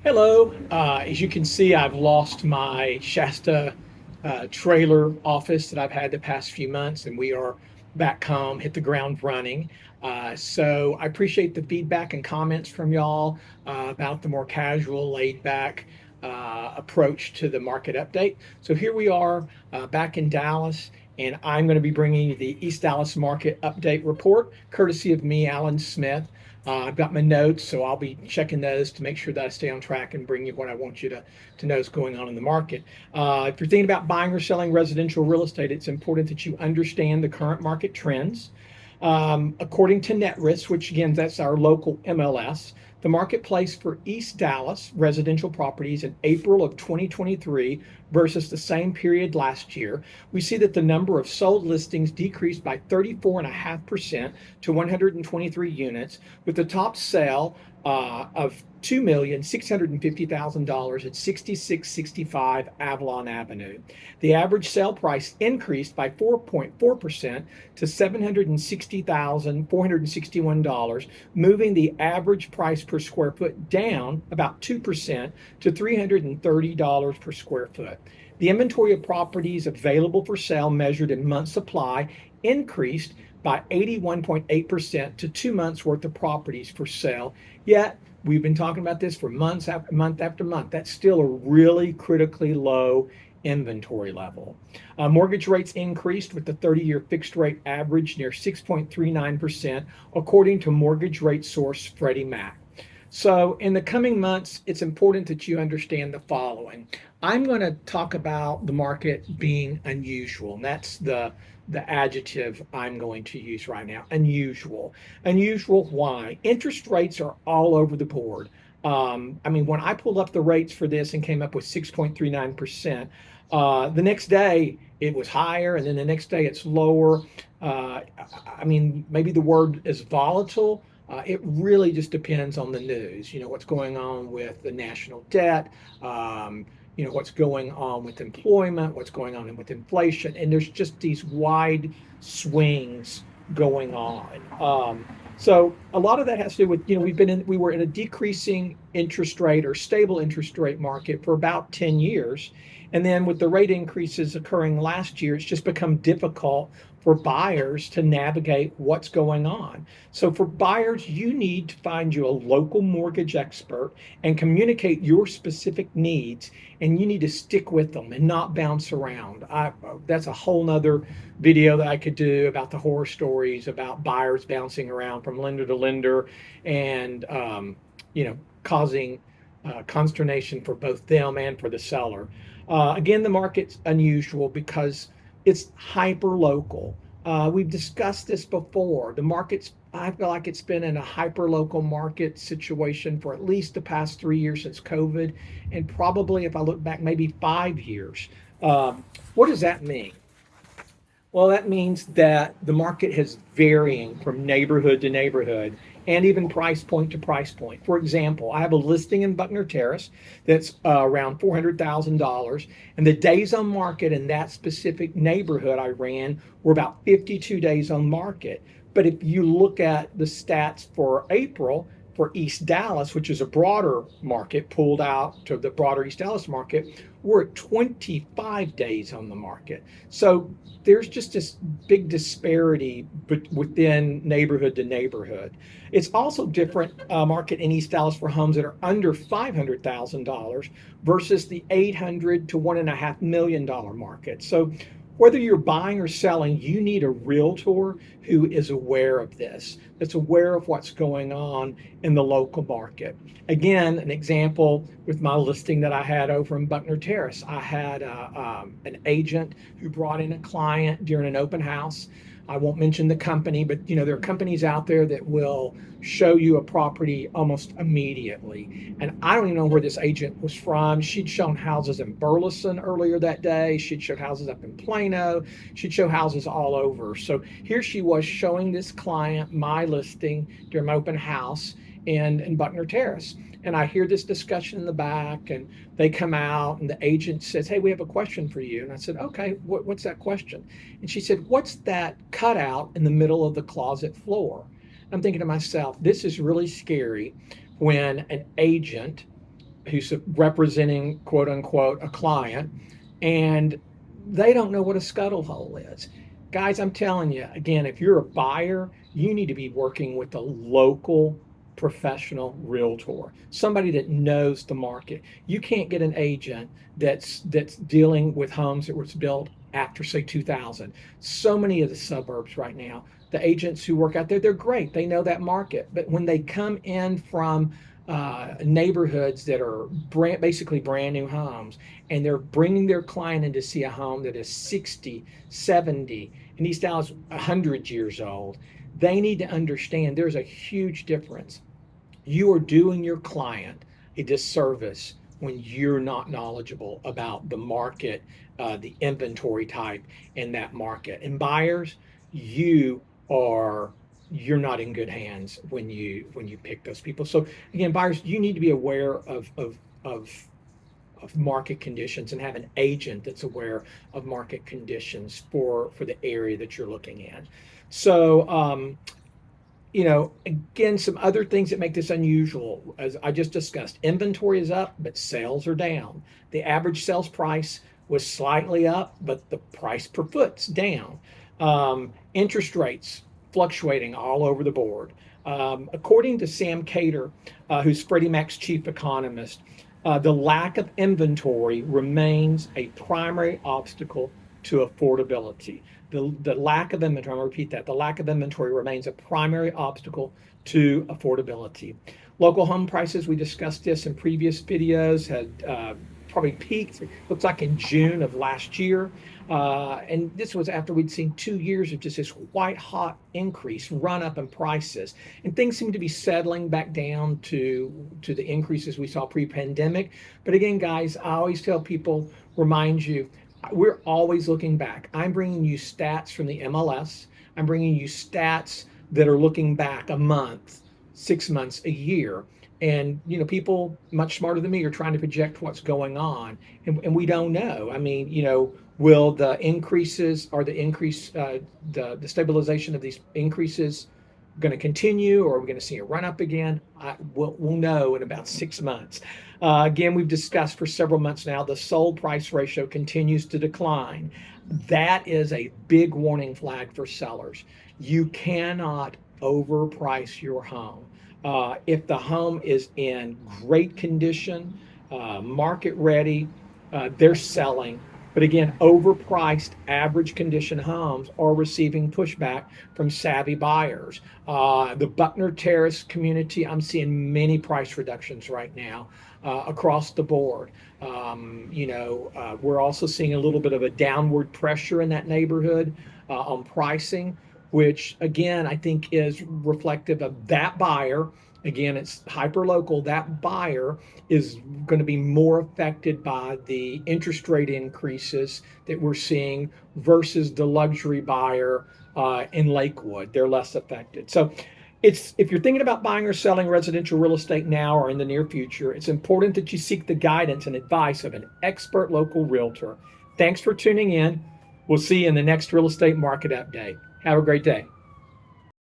Hello. As you can see, I've lost my Shasta trailer office that I've had the past few months, and we are back home, hit the ground running. So I appreciate the feedback and comments from y'all about the more casual, laid back approach to the market update. So here we are back in Dallas, and I'm going to be bringing you the East Dallas Market Update Report, courtesy of me, Alan Smith. I've got my notes, so I'll be checking those to make sure that I stay on track and bring you what I want you to know is going on in the market. If you're thinking about buying or selling residential real estate, it's important that you understand the current market trends. According to NetRisk, which again, that's our local MLS, the marketplace for East Dallas residential properties in April of 2023 versus the same period last year, we see that the number of sold listings decreased by 34.5% to 123 units, with the top sale of $2,650,000 at 6665 Avalon Avenue. The average sale price increased by 4.4% to $760,461, moving the average price per square foot down about 2% to $330 per square foot. The inventory of properties available for sale measured in months supply increased by 81.8% to 2 months worth of properties for sale. Yet, we've been talking about this for months after month after month. That's still a really critically low inventory level. Mortgage rates increased with the 30-year fixed rate average near 6.39%, according to mortgage rate source Freddie Mac. So, in the coming months, it's important that you understand the following. I'm going to talk about the market being unusual, and that's the adjective I'm going to use right now. Unusual. Unusual, why? Interest rates are all over the board. I mean, when I pulled up the rates for this and came up with 6.39%, the next day it was higher, and then the next day it's lower. I mean, maybe the word is volatile. It really just depends on the news. You know, what's going on with the national debt, what's going on with employment, what's going on with inflation. And there's just these wide swings going on. So a lot of that has to do with, we were in a decreasing interest rate or stable interest rate market for about 10 years. And then with the rate increases occurring last year, it's just become difficult for buyers to navigate what's going on. So for buyers, you need to find you a local mortgage expert and communicate your specific needs, and you need to stick with them and not bounce around. That's a whole nother video that I could do about the horror stories about buyers bouncing around from lender to lender and causing consternation for both them and for the seller. Again, the market's unusual because it's hyper local. We've discussed this before. I feel like it's been in a hyper local market situation for at least the past 3 years since COVID, and probably, if I look back, maybe 5 years. What does that mean? Well, that means that the market is varying from neighborhood to neighborhood and even price point to price point. For example, I have a listing in Buckner Terrace that's around $400,000, and the days on market in that specific neighborhood I ran were about 52 days on market. But if you look at the stats for April, for East Dallas, which is a broader market, pulled out to the broader East Dallas market, we're at 25 days on the market. So there's just this big disparity within neighborhood to neighborhood. It's also different market in East Dallas for homes that are under $500,000 versus the $800 to $1.5 million market. So whether you're buying or selling, you need a realtor who is aware of this, that's aware of what's going on in the local market. Again, an example with my listing that I had over in Buckner Terrace, I had an agent who brought in a client during an open house. I won't mention the company, but there are companies out there that will show you a property almost immediately. And I don't even know where this agent was from. She'd shown houses in Burleson earlier that day. She'd showed houses up in Plano. She'd show houses all over. So here she was showing this client my listing during my open house in Buckner Terrace. And I hear this discussion in the back, and they come out, and the agent says, "Hey, we have a question for you." And I said, "Okay, what's that question?" And she said, "What's that cutout in the middle of the closet floor?" I'm thinking to myself, this is really scary when an agent who's representing, quote unquote, a client, and they don't know what a scuttle hole is. Guys, I'm telling you, again, if you're a buyer, you need to be working with a local professional realtor, somebody that knows the market. You can't get an agent that's dealing with homes that was built after, say, 2000. So many of the suburbs right now, the agents who work out there, they're great. They know that market. But when they come in from neighborhoods that are basically brand new homes, and they're bringing their client in to see a home that is 60, 70, and East Dallas 100 years old, they need to understand there's a huge difference. You are doing your client a disservice when you're not knowledgeable about the market, the inventory type in that market. And buyers, you are you're not in good hands when you pick those people. So again, buyers, you need to be aware of market conditions and have an agent that's aware of market conditions for the area that you're looking at. So again, some other things that make this unusual, as I just discussed, inventory is up, but sales are down. The average sales price was slightly up, but the price per foot's down. Interest rates fluctuating all over the board. According to Sam Cater, who's Freddie Mac's chief economist, the lack of inventory remains a primary obstacle to affordability. The lack of inventory, I'm going to repeat that, the lack of inventory remains a primary obstacle to affordability. Local home prices, we discussed this in previous videos, had probably peaked, looks like in June of last year. And this was after we'd seen 2 years of just this white hot increase, run up in prices. And things seem to be settling back down to the increases we saw pre-pandemic. But again, guys, I always tell people, remind you, we're always looking back. I'm bringing you stats from the MLS. I'm bringing you stats that are looking back a month, 6 months, a year. And, people much smarter than me are trying to project what's going on. And we don't know. I mean, will the increases or the stabilization of these increases going to continue, or are we going to see a run up again? We'll know in about 6 months. Again, we've discussed for several months now, the sold price ratio continues to decline. That is a big warning flag for sellers. You cannot overprice your home. If the home is in great condition, market ready, they're selling. But again, overpriced average condition homes are receiving pushback from savvy buyers. The Buckner Terrace community, I'm seeing many price reductions right now across the board. We're also seeing a little bit of a downward pressure in that neighborhood on pricing, which again, I think is reflective of that buyer. Again, it's hyper local. That buyer is going to be more affected by the interest rate increases that we're seeing versus the luxury buyer in Lakewood. They're less affected. So if you're thinking about buying or selling residential real estate now or in the near future, it's important that you seek the guidance and advice of an expert local realtor. Thanks for tuning in. We'll see you in the next real estate market update. Have a great day.